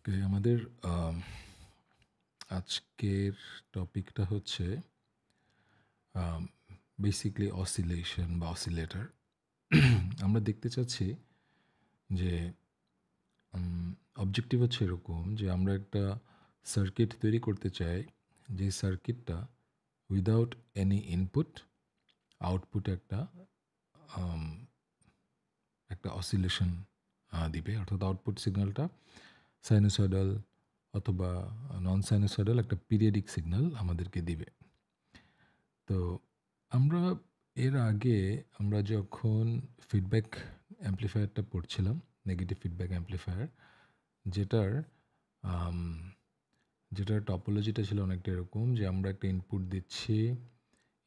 ওকে, আমাদের আম আজকের টপিকটা হচ্ছে আম বেসিক্যালি অসিলেশন বা অসিলেটর। আমরা দেখতে চাচ্ছি যে অবজেক্টিভ হচ্ছে এরকম যে আমরা একটা সার্কিট তৈরি করতে চাই, যে সার্কিটটা উইদাউট এনি ইনপুট আউটপুটে আম একটা অসিলেশন দিবে। অর্থাৎ আউটপুট সিগন্যালটা সাইনোসয়েডাল অথবা নন সাইনোসয়েডাল একটা পিরিয়ডিক সিগন্যাল আমাদেরকে দিবে। তো আমরা এর আগে আমরা যখন ফিডব্যাক অ্যাম্প্লিফায়ারটা পড়ছিলাম, নেগেটিভ ফিডব্যাক অ্যাম্প্লিফায়ার, যেটার আম যেটার টপোলজিটা ছিল অনেকটা এরকম যে আমরা একটা ইনপুট দিচ্ছি,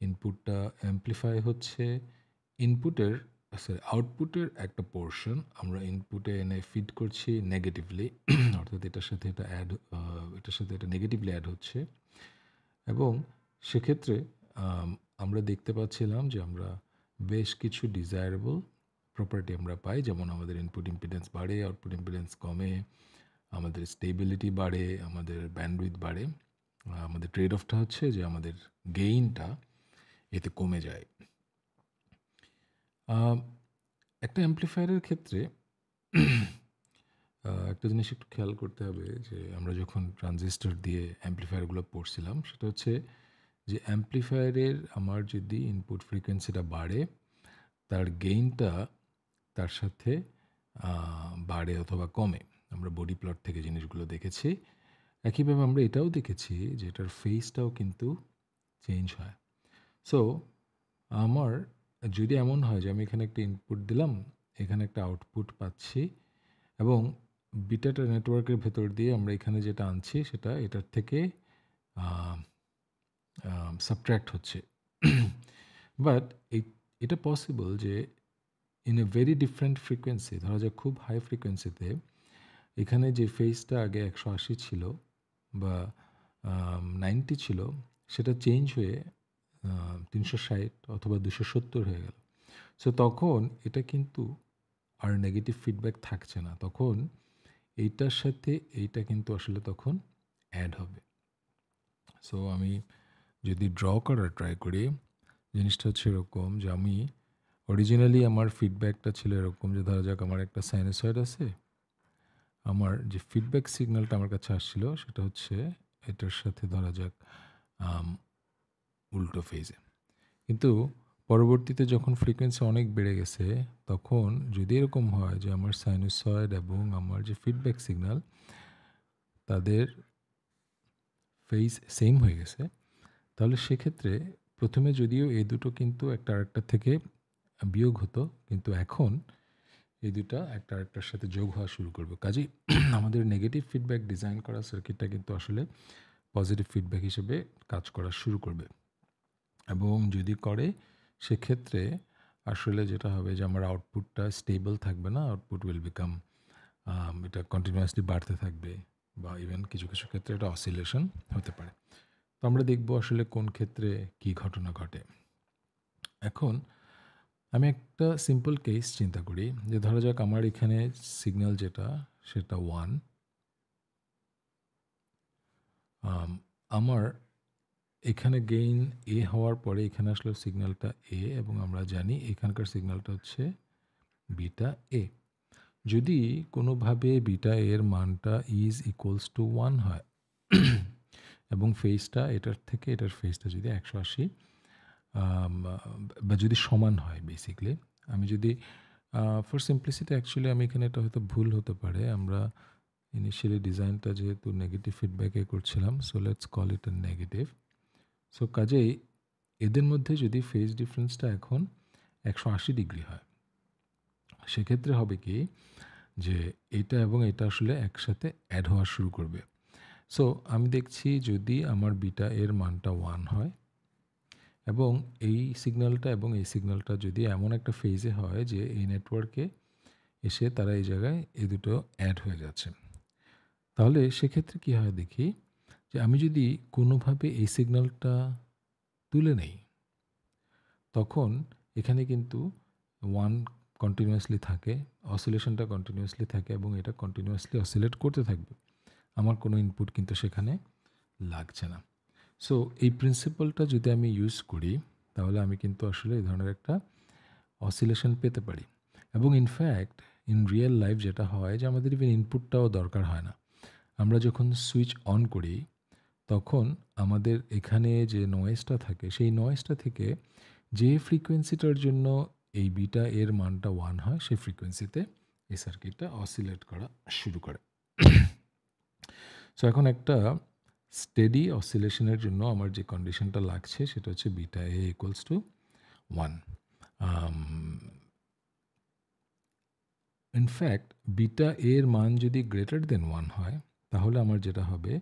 ইনপুটটা অ্যাম্প্লিফাই হচ্ছে, ইনপুটের আউটপুটের একটা পোর্শন আমরা ইনপুটে এনে ফিড করছি নেগেটিভলি। অর্থাৎ এটার সাথে এটা নেগেটিভলি অ্যাড হচ্ছে এবং সেক্ষেত্রে আম আমরা দেখতে পাচ্ছিলাম যে আমরা বেশ কিছু ডিজায়ারেবল প্রপার্টি আমরা পাই। যেমন আমাদের ইনপুট ইম্পিডেন্স বাড়ে, আউটপুট ইম্পিডেন্স কমে, আমাদের স্টেবিলিটি বাড়ে, আমাদের ব্যান্ডউইথ বাড়ে। আমাদের ট্রেড অফটা হচ্ছে যে আমাদের গেইনটা এতে কমে যায়। আম একটা অ্যাম্প্লিফায়ারের ক্ষেত্রে একটা জিনিস একটু খেয়াল করতে হবে যে আমরা যখন ট্রানজিস্টর দিয়ে অ্যাম্প্লিফায়ারগুলো পড়ছিলাম, সেটা হচ্ছে যে অ্যাম্প্লিফায়ারের আমার যদি ইনপুট ফ্রিকোয়েন্সিটা বাড়ে, তার গেইনটা তার সাথে বাড়ে অথবা কমে। আমরা বডি প্লট থেকে জিনিসগুলো দেখেছি। একইভাবে আমরা এটাও দেখেছি যে এটার ফেজটাও কিন্তু চেঞ্জ হয়। সো আমার যদি এমন হয় যে আমি এখানে একটা ইনপুট দিলাম, এখানে একটা আউটপুট পাচ্ছি এবং বিটাটা নেটওয়ার্কের ভেতর দিয়ে আমরা এখানে যেটা আনছি সেটা এটার থেকে আ সাবট্রাক্ট হচ্ছে। বাট এটা পসিবল যে in a very different frequency, ধরা যাক খুব হাই ফ্রিকোয়েন্সিতে এখানে যে ফেজটা আগে 180 ছিল বা 90 ছিল, সেটা চেঞ্জ হয়ে 360 অথবা 270 হয়ে গেল। সো তখন এটা কিন্তু আর নেগেটিভ ফিডব্যাক থাকছে না। তখন এইটার সাথে এইটা কিন্তু আসলে তখন অ্যাড হবে। সো আমি যদি ড্র করার ট্রাই করি, জিনিসটা হচ্ছে এরকম যে আমি অরিজিনালি আমার ফিডব্যাকটা ছিল এরকম যে ধরা যাক আমার একটা সাইনোসয়েড আছে। আমার যে ফিডব্যাক সিগন্যালটা আমার কাছে আসছিল সেটা হচ্ছে এটার সাথে ধরা যাক আম উল্টো ফেজে। কিন্তু পরবর্তীতে যখন ফ্রিকোয়েন্সি অনেক বেড়ে গেছে, তখন যদি এরকম হয় যে আমার সাইনোসয়েড এবং আমার যে ফিডব্যাক সিগন্যাল তাদের ফেজ সেম হয়ে গেছে, তাহলে সেক্ষেত্রে ১ম এ যদিও এই দুটো কিন্তু একটা আরেকটার থেকে বিয়োগ হতো, কিন্তু এখন এই ২ টা একটা আরেকটার সাথে যোগ হওয়া শুরু করবে। কাজেই আমাদের নেগেটিভ ফিডব্যাক ডিজাইন করা সার্কিটটা কিন্তু আসলে পজিটিভ ফিডব্যাক হিসেবে কাজ করা শুরু করবে এবং যদি করে সেক্ষেত্রে আসলে যেটা হবে যে আমার আউটপুটটা স্টেবল থাকবে না। আউটপুট উইল বিকাম এটা কন্টিনিউয়াসলি বাড়তে থাকবে বা ইভেন কিছু, কিছু ক্ষেত্রে এটা অসিলেশন হতে পারে। তো আমরা দেখব আসলে কোন ক্ষেত্রে কি ঘটনা ঘটে। এখন আমি একটা সিম্পল কেস চিন্তা করি যে ধরা যাক আমার এখানে সিগন্যাল যেটা সেটা 1, আম আমার এখানে গেইন A হওয়ার পরে এখানে আসলো সিগন্যালটা A এবং আমরা জানি এখানকার সিগন্যালটা হচ্ছে বিটা A। যদি কোনোভাবে বিটা A এর মানটা ইজ ইকুয়ালস টু 1 হয় এবং ফেজটা এটার ফেজটা যদি 180 আম বা যদি সমান হয় বেসিক্যালি। আমি যদি ফর সিম্পলিসিটি অ্যাকচুয়ালি আমি এখানে এটা হয়তো ভুল হতে পারে। আমরা ইনিশিয়ালি ডিজাইনটা যেহেতু নেগেটিভ ফিডব্যাকে করছিলাম, so let's call it a negative. So কাজেই এদের মধ্যে যদি ফেজ ডিফারেন্সটা এখন 180 ডিগ্রি হয়, সেক্ষেত্রে হবে কি যে এটা এবং এটা আসলে একসাথে অ্যাড হওয়া শুরু করবে। সো আমি দেখছি যদি আমার বিটা এর মানটা 1 হয় এবং এই সিগন্যালটা এবং এই সিগন্যালটা যদি এমন একটা ফেজে হয় যে এই নেটওয়ার্কে এসে তারা এই জায়গায় এই দুটো অ্যাড হয়ে যাচ্ছে। তাহলে সেক্ষেত্রে কি হয় দেখি যে আমি যদি কোনোভাবে এই সিগন্যালটা তুলে নেই, তখন এখানে কিন্তু 1 কন্টিনিউয়াসলি থাকে, অসিলেশনটা কন্টিনিউয়াসলি থাকে এবং এটা কন্টিনিউয়াসলি অসিলেট করতে থাকবে। আমার কোনো ইনপুট কিন্তু সেখানে লাগছে না। সো এই প্রিন্সিপালটা যদি আমি ইউজ করি, তাহলে আমি কিন্তু আসলে এই ধরনের একটা অসিলেশন পেতে পারি। এবং ইনফ্যাক্ট ইন রিয়েল লাইফ যেটা হয় যে আমাদের ইভেন ইনপুটটাও দরকার হয় না। আমরা যখন সুইচ অন করি, তখন আমাদের এখানে যে নয়েজটা থাকে, সেই নয়েজটা থেকে যে ফ্রিকোয়েন্সিটার জন্য এই বিটা এর মানটা 1 হয়, সেই ফ্রিকোয়েন্সিতে এই সার্কিটটা অসিলেট করা শুরু করে। সো এখন একটা স্টেডি অসিলেশনের জন্য আমার যে কন্ডিশনটা লাগছে সেটা হচ্ছে beta A equals to 1। In fact beta এর মান যদি গ্রেটার দেন 1 হয়, তাহলে আমার যেটা হবে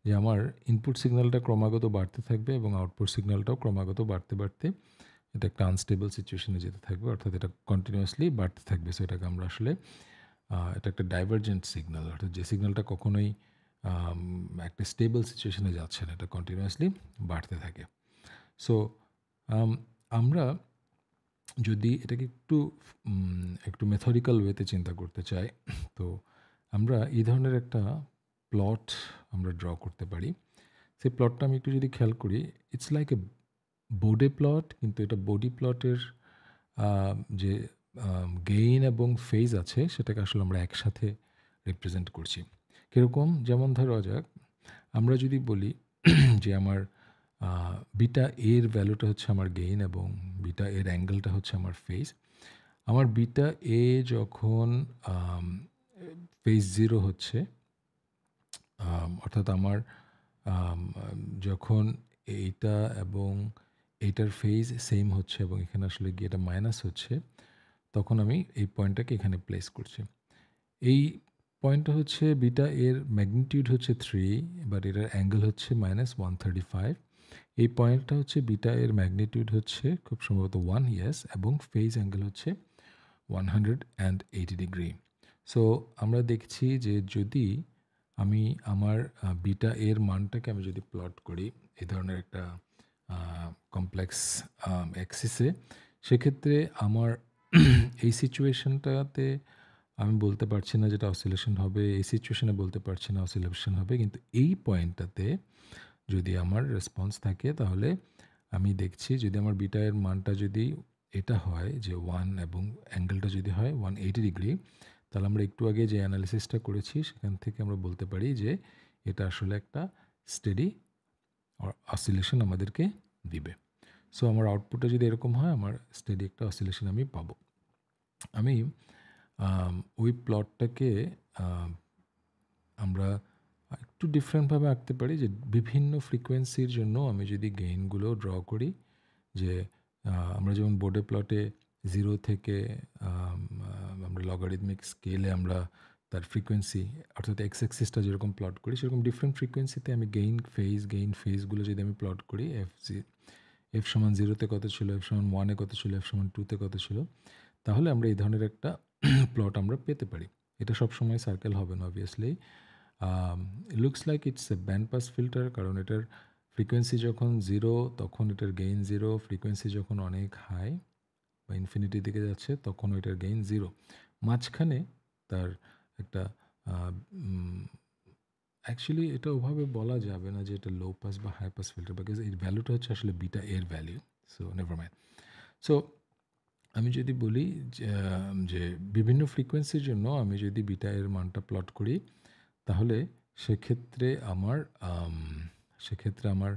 যে আমার ইনপুট সিগন্যালটা ক্রমাগত বাড়তে থাকবে এবং আউটপুট সিগন্যালটাও ক্রমাগত বাড়তে, বাড়তে এটা একটা আনস্টেবল সিচুয়েশনে যেতে থাকবে। অর্থাৎ এটা কন্টিনিউয়াসলি বাড়তে থাকবে। সো এটাকে আমরা আসলে এটা একটা ডাইভার্জেন্ট সিগন্যাল। অর্থাৎ যে সিগন্যালটা কখনোই আম একটা স্টেবল সিচুয়েশনে যাচ্ছে না। এটা কন্টিনিউয়াসলি বাড়তে থাকে। সো আম আমরা যদি এটাকে একটু মেথডিক্যাল ওয়েতে চিন্তা করতে চাই, তো আমরা এই ধরনের একটা প্লট আমরা ড্র করতে পারি। সেই প্লটটা আমি একটু যদি খেয়াল করি, ইটস লাইক এ বোডে প্লট, কিন্তু এটা বডি প্লটের আ যে গেইন এবং ফেজ আছে সেটাকে আসলে আমরা একসাথে রিপ্রেজেন্ট করছি। কিরকম? যেমন ধরা যাক, আমরা যদি বলি যে আমার আ বিটা এর ভ্যালুটা হচ্ছে আমার গেইন এবং বিটা এর অ্যাঙ্গেলটা হচ্ছে আমার ফেজ। আমার বিটা এ যখন আম ফেজ 0 হচ্ছে, অর্থাৎ আমার আম আম যখন এইটা এবং এইটার ফেজ সেম হচ্ছে এবং এখানে আসলে গিয়ে এটা মাইনাস হচ্ছে, তখন আমি এই পয়েন্টটাকে এখানে প্লেস করছি। এই পয়েন্টটা হচ্ছে বিটা এর ম্যাগনিটিউড হচ্ছে 3, বাট এটার অ্যাঙ্গেল হচ্ছে -135। এই পয়েন্টটা হচ্ছে বিটা এর ম্যাগনিটিউড হচ্ছে খুব সম্ভবত 1, ইয়েস, এবং ফেজ অ্যাঙ্গেল হচ্ছে 180 ডিগ্রি। সো আমরা দেখছি যে যদি আমি আমার বিটা এর মানটাকে আমি যদি প্লট করি এই ধরনের একটা কমপ্লেক্স অ্যাক্সিসে, সেক্ষেত্রে আমার এই সিচুয়েশনটাতে আমি বলতে পারছি না যেটা অসিলেশন হবে, এই সিচুয়েশনে বলতে পারছি না অসিলেশন হবে। কিন্তু এই পয়েন্টটাতে যদি আমার রেসপন্স থাকে, তাহলে আমি দেখছি যদি আমার বিটা এর মানটা যদি এটা হয় যে 1 এবং অ্যাঙ্গেলটা যদি হয় 180 ডিগ্রি, তাহলে আমরা একটু আগে যে অ্যানালিসিসটা করেছি সেখান থেকে আমরা বলতে পারি যে এটা আসলে একটা স্টেডি অসিলেশন আমাদেরকে দিবে। সো আমার আউটপুটটা যদি এরকম হয়, আমার স্টেডি একটা অসিলেশন আমি পাবো। আমি ওই প্লটটাকে আম আমরা একটু ডিফারেন্টভাবে আঁকতে পারি যে বিভিন্ন ফ্রিকোয়েন্সির জন্য আমি যদি গেইনগুলো ড্র করি, যে আমরা যেমন বোর্ডে প্লটে 0 থেকে আম আ আমরা লগারিদমিক স্কেলে আমরা তার ফ্রিকোয়েন্সি অর্থাৎ এক্স অ্যাক্সিসটা যেরকম প্লট করি, সেরকম ডিফারেন্ট ফ্রিকোয়েন্সিতে আমি গেইন ফেজগুলো যদি আমি প্লট করি, এফ সমান 0 তে কত ছিল, এফ সমান 1 এ কত ছিল, এফ সমান 2 তে কত ছিল, তাহলে আমরা এই ধরনের একটা প্লট আমরা পেতে পারি। এটা সবসময় সার্কেল হবে না obviously. Looks like it's a band pass filter, কারণ এটার ফ্রিকোয়েন্সি যখন 0 তখন এটার গেইন 0, ফ্রিকোয়েন্সি যখন অনেক হাই বা ইনফিনিটির দিকে যাচ্ছে তখন ওইটার গেইন 0। মাঝখানে তার একটা আ উম অ্যাকচুয়ালি এটা ওভাবে বলা যাবে না যে এটা লো পাস বা হাই পাস ফিল্টার, বিকজ এর ভ্যালুটা হচ্ছে আসলে বিটা এর value. So never mind. So আমি যদি বলি যে বিভিন্ন ফ্রিকোয়েন্সির জন্য আমি যদি বিটা এর মানটা প্লট করি, তাহলে সেক্ষেত্রে আমার আম সেক্ষেত্রে আমার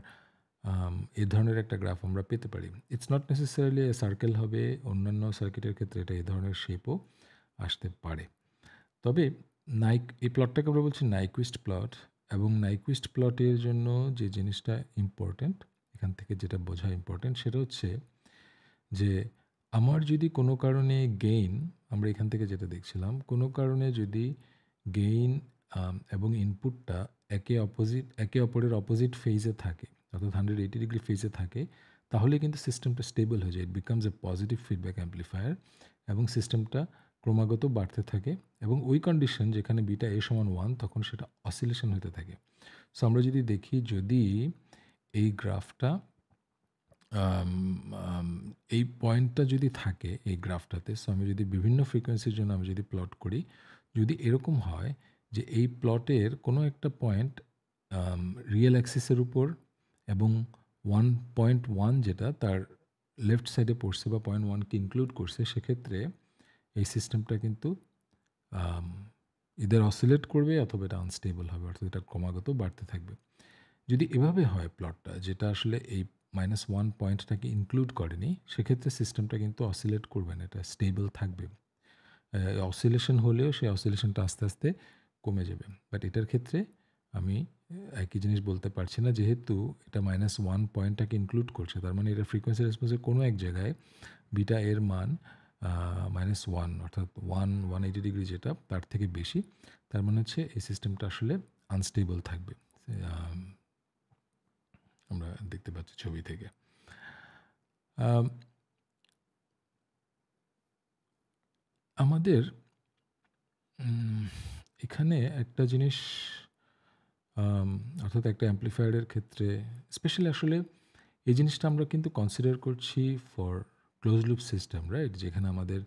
এ ধরনের একটা গ্রাফ আমরা পেতে পারি। It's not necessarily A circle হবে, অন্যান্য সার্কিটের ক্ষেত্রে এটা এ ধরনের শেপও আসতে পারে। তবে এই প্লটটাকে আমরা বলছি নাইকুইস্ট প্লট, এবং নাইকুইস্ট প্লটের জন্য যে জিনিসটা ইম্পোর্টেন্ট, এখান থেকে যেটা বোঝা ইম্পোর্টেন্ট সেটা হচ্ছে যে আমার যদি কোনো কারণে গেইন, আমরা এখান থেকে যেটা দেখছিলাম, কোনো কারণে যদি গেইন এবং ইনপুটটা একে অপরের অপোজিট ফেজে থাকে, অর্থাৎ 180 ডিগ্রি ফেজে থাকে, তাহলে কিন্তু সিস্টেমটা স্টেবল হয়ে যায়। It becomes a positive feedback amplifier এবং সিস্টেমটা ক্রমাগত বাড়তে থাকে, এবং ওই কন্ডিশন যেখানে বিটা এ সমান 1 তখন সেটা অসিলেশন হতে থাকে। সো আমরা যদি দেখি, যদি এই গ্রাফটা আম আম এই পয়েন্টটা যদি থাকে এই গ্রাফটাতে, সো আমি যদি বিভিন্ন ফ্রিকোয়েন্সির জন্য আমি যদি প্লট করি, যদি এরকম হয় যে এই প্লটের কোনো একটা পয়েন্ট রিয়েল অ্যাক্সিসের উপর এবং 1.1 যেটা তার লেফট সাইডে পড়ছে বা 0.1কে ইনক্লুড করছে, সেক্ষেত্রে এই সিস্টেমটা কিন্তু ইদার অসিলেট করবে অথবা এটা আনস্টেবল হবে, অর্থাৎ এটা ক্রমাগত বাড়তে থাকবে। যদি এভাবে হয় প্লটটা, যেটা আসলে এই -1 পয়েন্টটাকে ইনক্লুড করেনি, সেক্ষেত্রে সিস্টেমটা কিন্তু অসিলেট করবে না, এটা স্টেবল থাকবে। অসিলেশন হলেও সেই অসিলেশনটা আস্তে আস্তে কমে যাবে। বাট এটার ক্ষেত্রে আমি একই জিনিস বলতে পারছি না, যেহেতু এটা -1 পয়েন্টটাকে ইনক্লুড করছে, তার মানে এটা ফ্রিকোয়েন্সি রেসপন্সের কোনো এক জায়গায় বিটা এর মান -1 অর্থাৎ 180 ডিগ্রি যেটা তার থেকে বেশি। তার মানে হচ্ছে এই সিস্টেমটা আসলে আনস্টেবল থাকবে। আম আমরা দেখতে পাচ্ছি ছবি থেকে। আম আমাদের এখানে একটা জিনিস, আম অর্থাৎ একটা অ্যাম্প্লিফায়ারের ক্ষেত্রে স্পেশালি আসলে এই জিনিসটা আমরা কিন্তু কনসিডার করছি for closed loop system, right? যেখানে আমাদের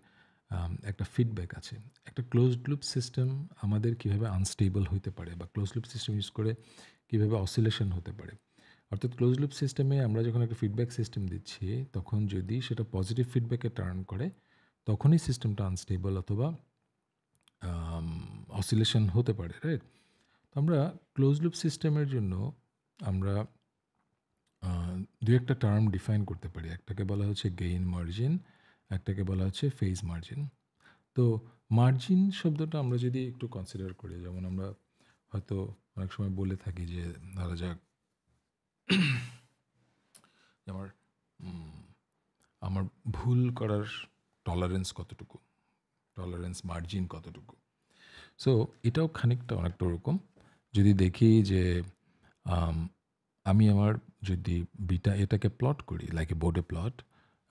একটা ফিডব্যাক আছে। একটা ক্লোজড লুপ সিস্টেম আমাদের কীভাবে আনস্টেবল হইতে পারে বা ক্লোজড লুপ সিস্টেম ইউজ করে কীভাবে অসিলেশন হতে পারে। অর্থাৎ ক্লোজড লুপ সিস্টেমে আমরা যখন একটা ফিডব্যাক সিস্টেম দিচ্ছি, তখন যদি সেটা পজিটিভ ফিডব্যাকে টার্ন করে, তখনই সিস্টেমটা আনস্টেবল অথবা অসিলেশন হতে পারে, রাইট? তো আমরা ক্লোজড লুপ সিস্টেমের জন্য আমরা ২-১টা টার্ম ডিফাইন করতে পারি। একটাকে বলা হচ্ছে গেইন মার্জিন, একটাকে বলা হচ্ছে ফেজ মার্জিন। তো মার্জিন শব্দটা আমরা যদি একটু কনসিডার করি, যেমন আমরা হয়তো অনেক সময় বলে থাকি যে ধরা যাক আমার আমার ভুল করার টলারেন্স কতটুকু, টলারেন্স মার্জিন কতটুকু। সো এটাও খানিকটা অনেকটা ওরকম। যদি দেখি যে আমি আমার যদি বিটা এটাকে প্লট করি, লাইক এ বোর্ডে প্লট,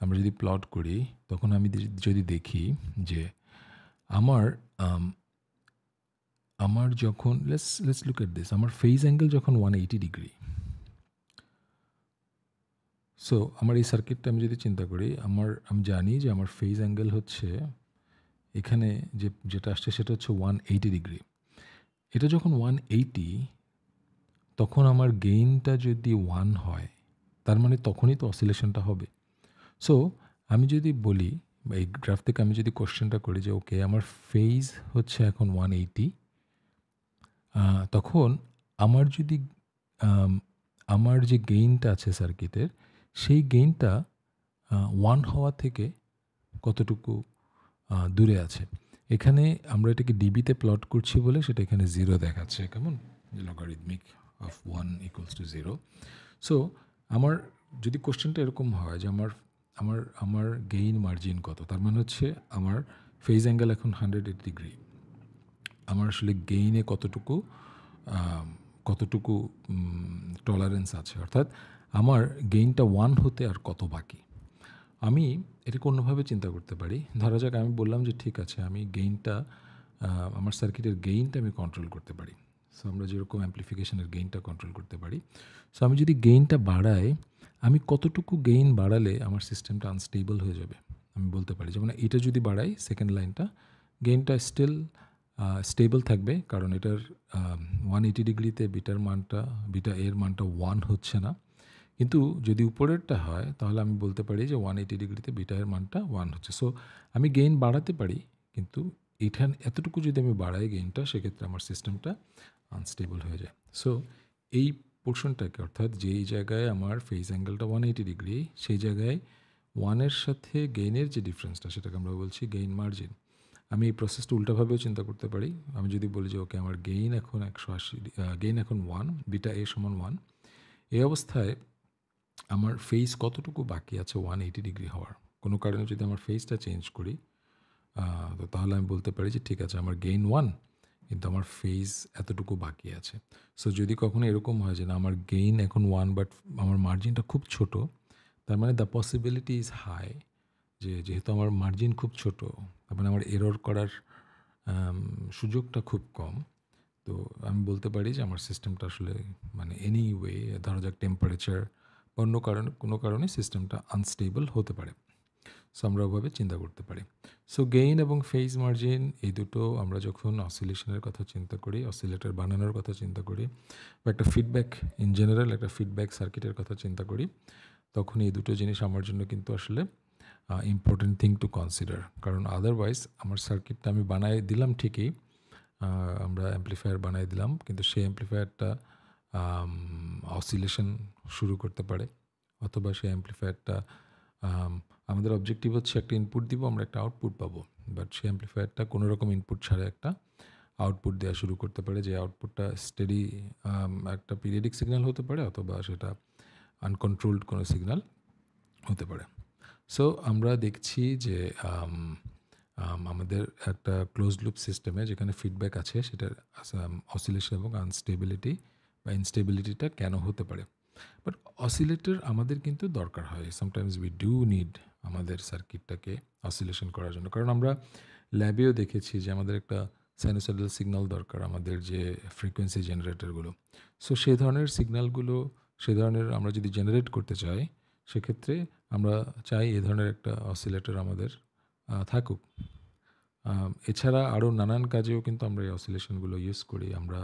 আমরা যদি প্লট করি, তখন আমি যদি দেখি যে আমার আমার যখন লেটস লুক এট দিস, আমার ফেজ অ্যাঙ্গেল যখন 180 ডিগ্রি। সো আমার এই সার্কিটটা আমি যদি চিন্তা করি, আমি জানি যে আমার ফেজ অ্যাঙ্গেল হচ্ছে এখানে যেটা আসছে সেটা হচ্ছে 180 ডিগ্রি। এটা যখন 180, তখন আমার গেইনটা যদি 1 হয়, তার মানে তখনই তো অসিলেশনটা হবে। সো আমি যদি বলি বা এই গ্রাফ থেকে আমি যদি কোশ্চেনটা করি যে ওকে আমার ফেজ হচ্ছে এখন 180, তখন আমার যদি আমার যে গেইনটা আছে সার্কিটের, সেই গেইনটা 1 হওয়া থেকে কতটুকু দূরে আছে। এখানে আমরা এটাকে ডিবিতে প্লট করছি বলে সেটা এখানে 0 দেখাচ্ছে, কেমন? Logarithmic of 1 equals to 0। So আমার যদি কোশ্চেনটা এরকম হয় যে আমার আমার গেইন মার্জিন কত, তার মানে হচ্ছে আমার ফেজ অ্যাঙ্গেল এখন 180 ডিগ্রি। আমার আসলে গেইনে কতটুকু টলারেন্স আছে, অর্থাৎ আমার গেইনটা 1 হতে আর কত বাকি। আমি এটাকে অন্যভাবে চিন্তা করতে পারি। ধরা যাক আমি বললাম যে ঠিক আছে, আমি গেইনটা আমার সার্কিটের গেইনটা আমি কন্ট্রোল করতে পারি। সো আমরা যেরকম অ্যাম্প্লিফিকেশনের গেইনটা কন্ট্রোল করতে পারি। সো আমি যদি গেইনটা বাড়াই, আমি কতটুকু গেইন বাড়ালে আমার সিস্টেমটা আনস্টেবল হয়ে যাবে আমি বলতে পারি। যেমন এটা যদি বাড়াই, সেকেন্ড লাইনটা, গেইনটা স্টিল স্টেবল থাকবে, কারণ এটার 180 ডিগ্রিতে বিটা এর মানটা 1 হচ্ছে না। কিন্তু যদি উপরেরটা হয়, তাহলে আমি বলতে পারি যে 180 ডিগ্রিতে বিটা এর মানটা 1 হচ্ছে। সো আমি গেইন বাড়াতে পারি, কিন্তু এতটুকু যদি আমি বাড়াই গেইনটা, সেক্ষেত্রে আমার সিস্টেমটা আনস্টেবল হয়ে যায়। সো এই পোর্শনটাকে, অর্থাৎ যেই জায়গায় আমার ফেজ অ্যাঙ্গেলটা 180 ডিগ্রি, সেই জায়গায় 1 এর সাথে গেইনের যে ডিফারেন্সটা, সেটাকে আমরা বলছি গেইন মার্জিন। আমি এই প্রসেসটা উল্টাভাবেও চিন্তা করতে পারি। আমি যদি বলি যে ওকে আমার গেইন এখন 180, গেইন এখন 1, বিটা এ সমান 1। এই অবস্থায় আমার ফেজ কতটুকু বাকি আছে 180 ডিগ্রি হওয়ার। কোনো কারণে যদি আমার ফেজটা চেঞ্জ করি, তো তাহলে আমি বলতে পারি যে ঠিক আছে, আমার গেইন 1, কিন্তু আমার ফেজ এতটুকু বাকি আছে। সো যদি কখনো এরকম হয় যে না, আমার গেইন এখন 1 বাট আমার মার্জিনটা খুব ছোট, তার মানে দ্য পসিবিলিটি ইজ হাই যে যেহেতু আমার মার্জিন খুব ছোট, তার মানে আমার এরর করার সুযোগটা খুব কম। তো আমি বলতে পারি যে আমার সিস্টেমটা আসলে মানে এনিওয়ে, ধরা যাক টেম্পারেচার বা অন্য কোনো কারণে সিস্টেমটা আনস্টেবল হতে পারে। সো আমরা ওভাবে চিন্তা করতে পারি। সো গেইন এবং ফেজ মার্জিন এই দুটো আমরা যখন অসিলেশনের কথা চিন্তা করি, অসিলেটর বানানোর কথা চিন্তা করি, বা একটা ফিডব্যাক ইন জেনারেল একটা ফিডব্যাক সার্কিটের কথা চিন্তা করি, তখন এই দুটো জিনিস আমার জন্য কিন্তু আসলে ইম্পর্টেন্ট থিং টু কনসিডার। কারণ আদারওয়াইজ আমার সার্কিটটা আমি বানায় দিলাম ঠিকই, আমরা অ্যাম্প্লিফায়ার বানাই দিলাম, কিন্তু সেই অ্যাম্প্লিফায়ারটা অসিলেশন শুরু করতে পারে, অথবা সেই অ্যাম্প্লিফায়ারটা আমাদের অবজেক্টিভ হচ্ছে একটা ইনপুট দিব, আমরা একটা আউটপুট পাবো, বাট সেই অ্যাম্প্লিফায়ারটা কোনো রকম ইনপুট ছাড়া একটা আউটপুট দেওয়া শুরু করতে পারে, যে আউটপুটটা স্টেডি একটা পিরিয়ডিক সিগন্যাল হতে পারে, অথবা সেটা আনকন্ট্রোলড কোনো সিগন্যাল হতে পারে। সো আমরা দেখছি যে আমাদের একটা ক্লোজ লুপ সিস্টেমে যেখানে ফিডব্যাক আছে, সেটার অসিলেশন এবং আনস্টেবিলিটি বা ইনস্টেবিলিটিটা কেন হতে পারে। বাট অসিলেটর আমাদের কিন্তু দরকার হয়, সামটাইমস উই ডু নিড আমাদের সার্কিটটাকে অসিলেশন করার জন্য। কারণ আমরা ল্যাবেও দেখেছি যে আমাদের একটা সাইনোসয়েডাল সিগন্যাল দরকার, আমাদের যে ফ্রিকোয়েন্সি জেনারেটরগুলো। সো সেই ধরনের সিগন্যালগুলো, সেই ধরনের আমরা যদি জেনারেট করতে চাই, সেক্ষেত্রে আমরা চাই এ ধরনের একটা অসিলেটর আমাদের থাকুক। এছাড়া আরও নানান কাজেও কিন্তু আমরা এই অসিলেশনগুলো ইউজ করি। আমরা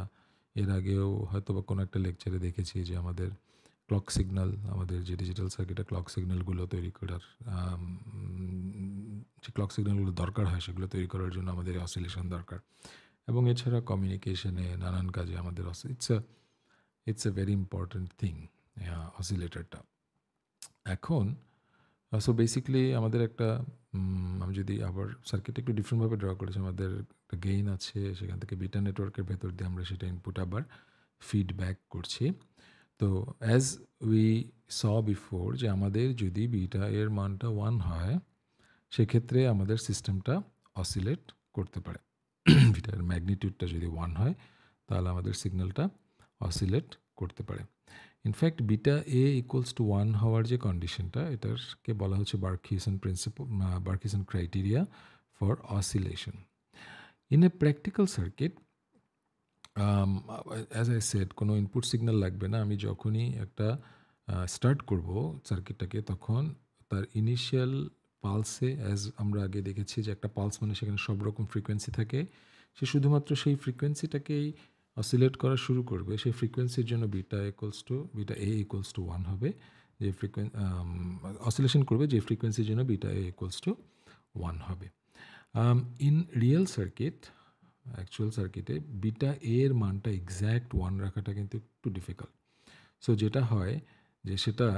এর আগেও হয়তো বা কোনো একটা লেকচারে দেখেছি যে আমাদের ক্লক সিগন্যাল, আমাদের যে ডিজিটাল সার্কিটে ক্লক সিগন্যালগুলো তৈরি করার যে ক্লক সিগন্যালগুলো দরকার হয়, সেগুলো তৈরি করার জন্য আমাদের অসিলেশন দরকার। এবং এছাড়া কমিউনিকেশনে নানান কাজে আমাদের it's a very important thing অসিলেটরটা। এখন সো বেসিক্যালি আমাদের একটা আমি যদি আবার সার্কিট একটু ডিফারেন্টভাবে ড্র করেছি, আমাদের একটা গেইন আছে, সেখান থেকে বিটা নেটওয়ার্কের ভেতর দিয়ে আমরা সেটা ইনপুট আবার ফিডব্যাক করছি। তো অ্যাজ উই স বিফোর, যে আমাদের যদি বিটা এর মানটা 1 হয়, সেক্ষেত্রে আমাদের সিস্টেমটা অসিলেট করতে পারে। বিটার ম্যাগনিটিউডটা যদি 1 হয়, তাহলে আমাদের সিগন্যালটা অসিলেট করতে পারে। In fact beta A equals to 1 হওয়ার যে কন্ডিশনটা, এটাকে বলা হচ্ছে Barkhausen principle, Barkhausen criteria for oscillation. In a practical circuit, as I said, কোনো ইনপুট সিগন্যাল লাগবে না। আমি যখনই একটা স্টার্ট করব সার্কিটটাকে, তখন তার ইনিশিয়াল পালসে, অ্যাজ আমরা আগে দেখেছি যে একটা পালস মানে সেখানে সব রকম ফ্রিকোয়েন্সি থাকে, সে শুধুমাত্র সেই ফ্রিকোয়েন্সিটাকেই অসিলেট করা শুরু করবে। সেই ফ্রিকোয়েন্সির জন্য বিটা এ ইকুয়ালস টু 1 হবে, যে অসিলেশন করবে যে ফ্রিকোয়েন্সির জন্য বিটা এ ইকুয়ালস টু 1 হবে। ইন রিয়েল সার্কিট, অ্যাকচুয়াল সার্কিটে বিটা এর মানটা এক্স্যাক্ট 1 রাখাটা কিন্তু একটু ডিফিকাল্ট। সো যেটা হয় যে সেটা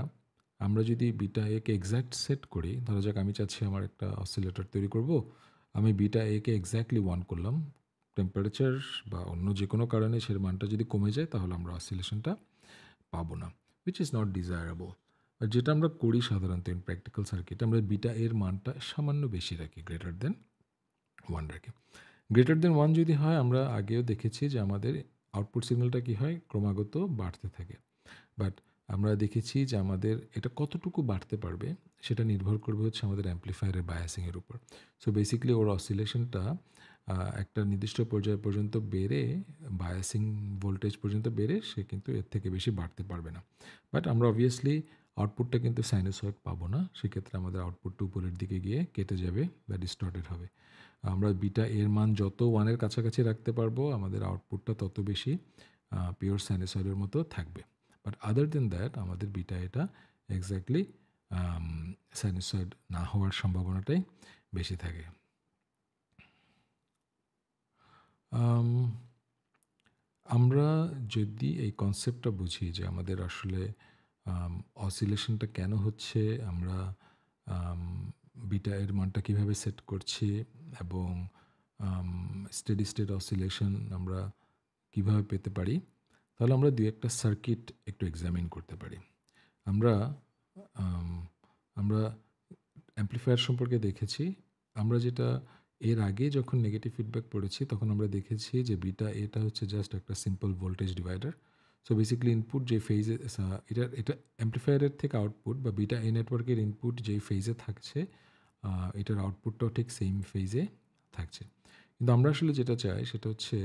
আমরা যদি বিটা একে এক্স্যাক্ট সেট করি, ধরা যাক আমি চাচ্ছি আমার একটা অসিলেটর তৈরি করব, আমি বিটা একে এক্স্যাক্টলি 1 করলাম, টেম্পারেচার বা অন্য যে কোনো কারণে সে মানটা যদি কমে যায়, তাহলে আমরা অসিলেশনটা পাবো না, উইচ ইজ নট ডিজায়ারেবল। আর যেটা আমরা করি সাধারণত ইন প্র্যাকটিক্যাল সার্কিট, আমরা বিটা এর মানটা সামান্য বেশি রাখি, গ্রেটার দেন 1 রাখি। গ্রেটার দেন 1 যদি হয়, আমরা আগেও দেখেছি যে আমাদের আউটপুট সিগন্যালটা কী হয়, ক্রমাগত বাড়তে থাকে। বাট আমরা দেখেছি যে আমাদের এটা কতটুকু বাড়তে পারবে, সেটা নির্ভর করবে হচ্ছে আমাদের অ্যাম্প্লিফায়ারের বায়াসিংয়ের উপর। সো বেসিক্যালি ওর অসিলেশনটা একটা নির্দিষ্ট পর্যায় পর্যন্ত বেড়ে, বায়াসিং ভোল্টেজ পর্যন্ত বেড়ে, সে কিন্তু এর থেকে বেশি বাড়তে পারবে না। বাট আমরা অবভিয়াসলি আউটপুটটা কিন্তু সাইনোসয়েড পাবো না, সেক্ষেত্রে আমাদের আউটপুটটা উপরের দিকে গিয়ে কেটে যাবে বা ডিস্টর্টেড হবে। আমরা বিটা এর মান যত 1-এর কাছাকাছি রাখতে পারবো, আমাদের আউটপুটটা তত বেশি পিওর সাইনোসয়েডের মতো থাকবে। বাট আদার দেন দ্যাট, আমাদের বিটা এটা এক্স্যাক্টলি সাইনোসয়েড না হওয়ার সম্ভাবনাটাই বেশি থাকে। আমরা যদি এই কনসেপ্টটা বুঝি যে আমাদের আসলে অসিলেশনটা কেন হচ্ছে, আমরা বিটা এর মানটা কীভাবে সেট করছি, এবং স্টেডি স্টেট অসিলেশন আমরা কীভাবে পেতে পারি, তাহলে আমরা দু একটা সার্কিট একটু এক্সামিন করতে পারি। আমরা আমরা অ্যাম্প্লিফায়ার সম্পর্কে দেখেছি। আমরা যেটা এর আগে যখন নেগেটিভ ফিডব্যাক পড়েছি, তখন আমরা দেখেছি যে বিটা এটা হচ্ছে জাস্ট একটা simple voltage divider. So basically input যে ফেজে, এটা অ্যাম্প্লিফায়ারের থেকে আউটপুট বা বিটা এ নেটওয়ার্কের ইনপুট যেই ফেজে থাকছে, এটার আউটপুটটাও ঠিক সেম ফেজে থাকছে। কিন্তু আমরা আসলে যেটা চাই সেটা হচ্ছে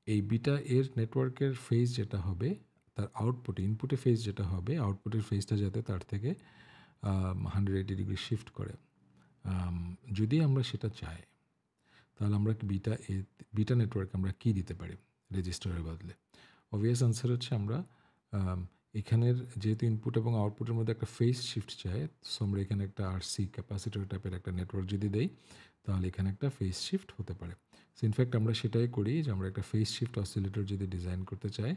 এই বিটা এর নেটওয়ার্কের ফেজ যেটা হবে, তার আউটপুটে, ইনপুটে ফেজ যেটা হবে, আউটপুটের ফেজটা যাতে তার থেকে 180 ডিগ্রি শিফট করে। যদি আমরা সেটা চাই তাহলে আমরা বিটা নেটওয়ার্ক আমরা কী দিতে পারি রেজিস্টারের বদলে? অবভিয়াস আনসার হচ্ছে আমরা আম এখানের যেহেতু ইনপুট এবং আউটপুটের মধ্যে একটা ফেজ শিফট চাই, সো আমরা এখানে একটা আরসি ক্যাপাসিটর টাইপের একটা নেটওয়ার্ক যদি দেই, তাহলে এখানে একটা ফেজ শিফট হতে পারে। সো ইনফ্যাক্ট আমরা সেটাই করি যে আমরা একটা ফেজ শিফট অসিলেটর যদি ডিজাইন করতে চাই,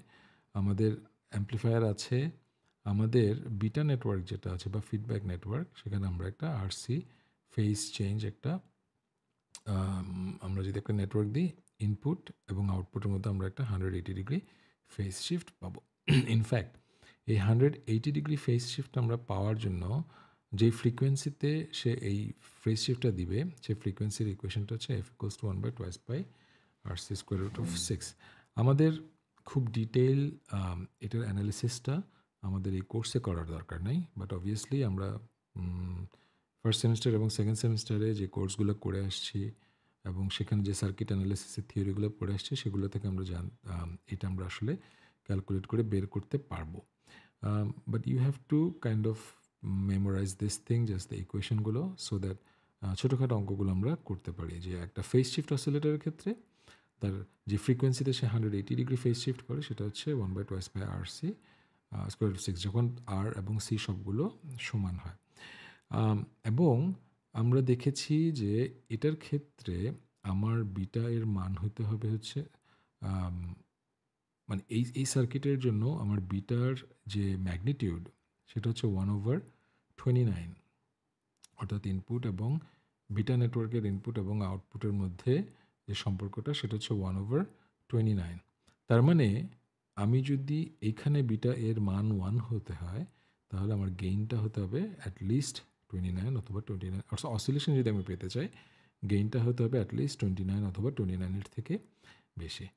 আমাদের অ্যাম্প্লিফায়ার আছে, আমাদের বিটা নেটওয়ার্ক যেটা আছে বা ফিডব্যাক নেটওয়ার্ক, সেখানে আমরা একটা আরসি ফেজ চেঞ্জ একটা আমরা যদি একটা নেটওয়ার্ক দিই, ইনপুট এবং আউটপুটের মধ্যে আমরা একটা 180 ডিগ্রি ফেজ শিফট পাবো। ইনফ্যাক্ট এই 180 ডিগ্রি ফেজ শিফট আমরা পাওয়ার জন্য যেই ফ্রিকোয়েন্সিতে সে এই ফেজ শিফটটা দিবে, সেই ফ্রিকোয়েন্সির ইকুয়েশনটা হচ্ছে f equals to 1/2 pi RC square root of 6। আমাদের খুব ডিটেইল এটার অ্যানালিসিসটা আমাদের এই কোর্সে করার দরকার নেই, বাট অবভিয়াসলি আমরা ফার্স্ট সেমিস্টার এবং সেকেন্ড সেমিস্টারে যে কোর্সগুলো করে আসছি এবং সেখানে যে সার্কিট অ্যানালিসিসের থিওরিগুলো পড়ে আসছি, সেগুলো থেকে আমরা এটা আমরা আসলে ক্যালকুলেট করে বের করতে পারবো। But you have to kind of memorise this thing, just the ইকুয়েশনগুলো, সো দ্যাট ছোটোখাটো অঙ্কগুলো আমরা করতে পারি। যে একটা ফেজ শিফট অসিলেটরের ক্ষেত্রে তার যে ফ্রিকোয়েন্সিতে সে 180 ডিগ্রি ফেজ শিফট করে, সেটা হচ্ছে 1/2 পাই RC স্কোয়ার রুট 6, যখন আর এবং সি সবগুলো সমান হয়। এবং আমরা দেখেছি যে এটার ক্ষেত্রে আমার বিটা এর মান হইতে হবে হচ্ছে মানে এই সার্কিটের জন্য আমার বিটার যে ম্যাগনিটিউড, সেটা হচ্ছে 1/29, অর্থাৎ ইনপুট এবং বিটা নেটওয়ার্কের ইনপুট এবং আউটপুটের মধ্যে যে সম্পর্কটা, সেটা হচ্ছে 1/29। তার মানে আমি যদি এইখানে বিটা এর মান 1 হতে হয়, তাহলে আমার গেইনটা হতে হবে অ্যাটলিস্ট 29 অথবা 29, অর্থাৎ অসিলেশন যদি আমি পেতে চাই, গেইনটা হতে হবে অ্যাটলিস্ট 29 অথবা 29 থেকে বেশি।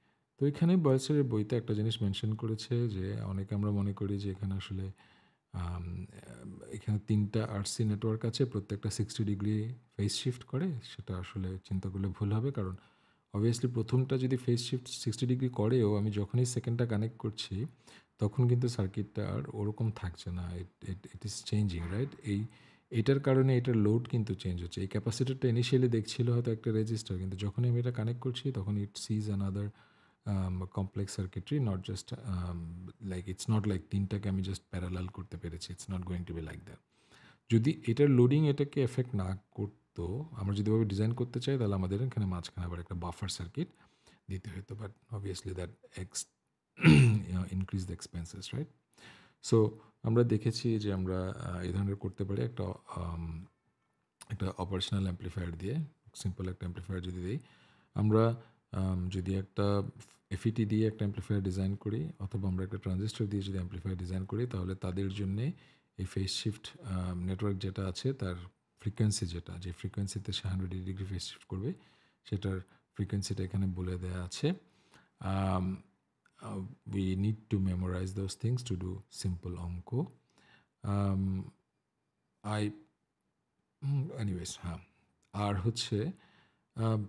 তো এখানে বয়েলসের বইতে একটা জিনিস মেনশন করেছে যে অনেকে আমরা মনে করি যে এখানে আসলে এখানে 3টা আরসি নেটওয়ার্ক আছে, প্রত্যেকটা 60 ডিগ্রি ফেজ শিফট করে। সেটা আসলে চিন্তা করলে ভুল হবে, কারণ অবভিয়াসলি প্রথমটা যদি ফেজ শিফট 60 ডিগ্রি করেও আমি যখনই সেকেন্ডটা কানেক্ট করছি, তখন কিন্তু সার্কিটটা আর ওরকম থাকছে না, ইট ইজ চেঞ্জিং, রাইট? এটার কারণে এটার লোড কিন্তু চেঞ্জ হচ্ছে। এই ক্যাপাসিটরটা ইনিশিয়ালি দেখছিল হয়তো একটা রেজিস্টার, কিন্তু যখনই আমি এটা কানেক্ট করছি তখন ইট সিজ another complex circuitry, not just like it's not like তিনটাকে আমি জাস্ট প্যারালাল করতে পেরেছি, it's not going to be like that. যদি এটার লোডিং এটাকে এফেক্ট না করতো, আমরা যদি ভাবে ডিজাইন করতে চাই, তাহলে আমাদের এখানে মাঝখানে আবার একটা বাফার সার্কিট দিতে হতো, but obviously that increase the expenses, right? So আমরা দেখেছি যে আমরা এই ধরনের করতে পারি একটা অপারেশনাল অ্যাম্প্লিফায়ার দিয়ে, সিম্পল একটা অ্যাম্প্লিফায়ার যদি দিই, আমরা যদি একটা এফইটি দিয়ে একটা অ্যাম্প্লিফায়ার ডিজাইন করি, অথবা আমরা একটা ট্রানজিস্টর দিয়ে যদি অ্যাম্প্লিফায়ার ডিজাইন করি, তাহলে তাদের জন্যে এই ফেজ শিফট নেটওয়ার্ক যেটা আছে, তার ফ্রিকোয়েন্সি যেটা, যে ফ্রিকোয়েন্সিতে সে 180 ডিগ্রি ফেজ শিফট করবে, সেটার ফ্রিকোয়েন্সিটা এখানে বলে দেওয়া আছে। We need to memorize those things to do simple অঙ্ক। এনিওয়েজ, হ্যাঁ, আর হচ্ছে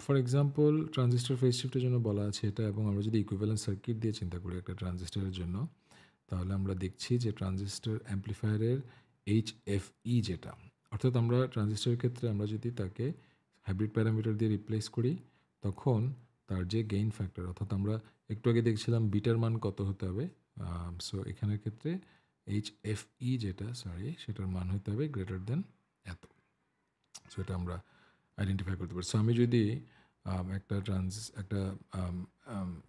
ফর এক্সাম্পল ট্রানজিস্টর ফেজ শিফটের জন্য বলা আছে এটা, এবং আমরা যদি ইকুইভ্যালেন্ট সার্কিট দিয়ে চিন্তা করি একটা ট্রানজিস্টরের জন্য, তাহলে আমরা দেখছি যে ট্রানজিস্টর অ্যাম্প্লিফায়ারের HFE যেটা, অর্থাৎ আমরা ট্রানজিস্টরের ক্ষেত্রে আমরা যদি তাকে হাইব্রিড প্যারামিটার দিয়ে রিপ্লেস করি, তখন তার যে গেইন ফ্যাক্টর, অর্থাৎ আমরা একটু আগে দেখছিলাম বিটার মান কত হতে হবে, সো এখানের ক্ষেত্রে HFE যেটা, সেটার মান হতে হবে গ্রেটার দেন এত। সো এটা আমরা আইডেন্টিফাই করতে পারি। সো আমি যদি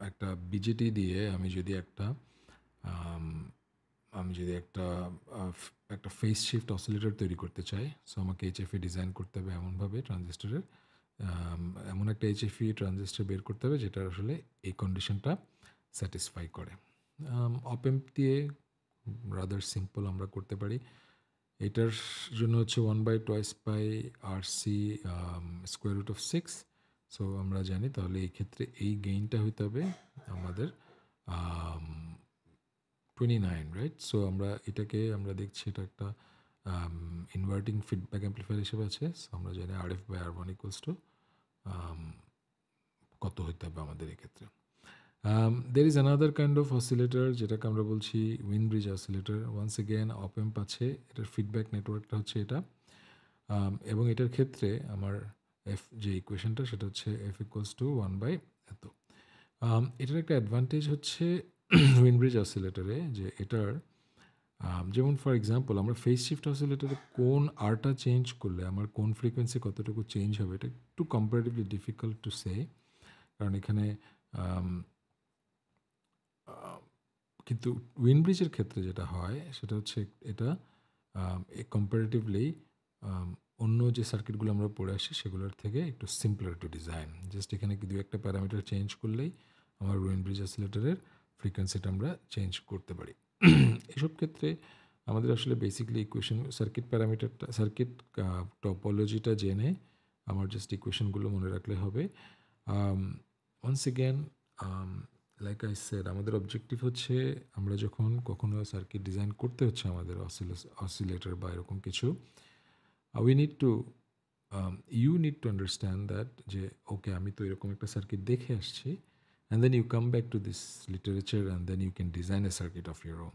একটা বিজেটি দিয়ে আমি যদি একটা ফেজ শিফট অসিলেটর তৈরি করতে চাই, সো আমাকে HFE ডিজাইন করতে হবে এমনভাবে ট্রানজিস্টরের, এমন একটা HFE ট্রানজিস্টর বের করতে হবে যেটা আসলে এই কন্ডিশনটা স্যাটিসফাই করে। অপ-অ্যাম্প দিয়ে রাদার সিম্পল আমরা করতে পারি। এটার জন্য হচ্ছে 1/2 pi RC square root of 6। So আমরা জানি, তাহলে এই ক্ষেত্রে এই গেইনটা হইতে হবে আমাদের 29, রাইট? সো এটাকে আমরা দেখছি এটা একটা ইনভার্টিং ফিডব্যাক অ্যাম্প্লিফায়ার হিসেবে আছে। সো আমরা জানি RF/R1 ইকুয়ালস টু কত হইতে হবে আমাদের এক্ষেত্রে। There is another kind of oscillator, যেটাকে আমরা বলছি Wien bridge oscillator. Once again op-amp আছে, এটার ফিডব্যাক নেটওয়ার্কটা হচ্ছে এটা। এবং এটার ক্ষেত্রে আমার এফ যে ইকুয়েশনটা সেটা হচ্ছে এফ ইকুয়ালস টু 1 বাই এত। এটার একটা অ্যাডভান্টেজ হচ্ছে উইনব্রিজ অসিলেটরে যে এটার যেমন ফর এক্সাম্পল আমরা ফেজ শিফট অসিলেটরে কোন আরটা চেঞ্জ করলে আমার কোন ফ্রিকোয়েন্সি কতটুকু চেঞ্জ হবে এটা একটু কম্পারেটিভলি ডিফিকাল্ট টু সে, কারণ এখানে আম, আহ, কিন্তু উইনব্রিজের ক্ষেত্রে যেটা হয় সেটা হচ্ছে এটা কম্পারেটিভলি অন্য যে সার্কিটগুলো আমরা পড়ে আসি সেগুলোর থেকে একটু সিম্পলার টু ডিজাইন। জাস্ট এখানে কি দু একটা প্যারামিটার চেঞ্জ করলেই আমার উইনব্রিজ অসিলেটরের ফ্রিকোয়েন্সিটা আমরা চেঞ্জ করতে পারি। এসব ক্ষেত্রে আমাদের আসলে বেসিকলি ইকুয়েশন সার্কিট প্যারামিটারটা সার্কিট টপোলজিটা জেনে আমার জাস্ট ইকুয়েশনগুলো মনে রাখলে হবে। Once again like I said আমাদের অবজেক্টিভ হচ্ছে আমরা যখন কখনো সার্কিট ডিজাইন করতে হচ্ছে আমাদের অসিলেটর বা এরকম কিছু, we need to you need to understand that যে ওকে আমি তো এরকম একটা সার্কিট দেখে আসছি, and then you come back to this literature and then you can design a circuit of your own.